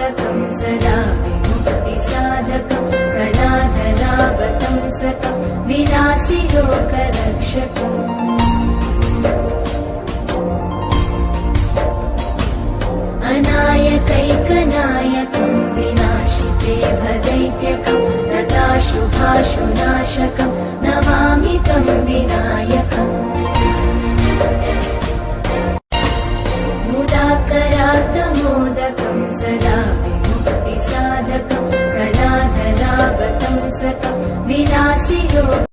मोदकं सदा विमुक्तिसाधकं कलाधरावतंसकं विलासिलोकरक्षकम् अनायकैकनायकं विनाशिते भदैत्यकं लताशुभाशुनाशकं नमामि तं विनायकम् मुदाकरात्तमोदकं सदा विमुक्तिसाधकं कलाधरावतंसकं विलासिलो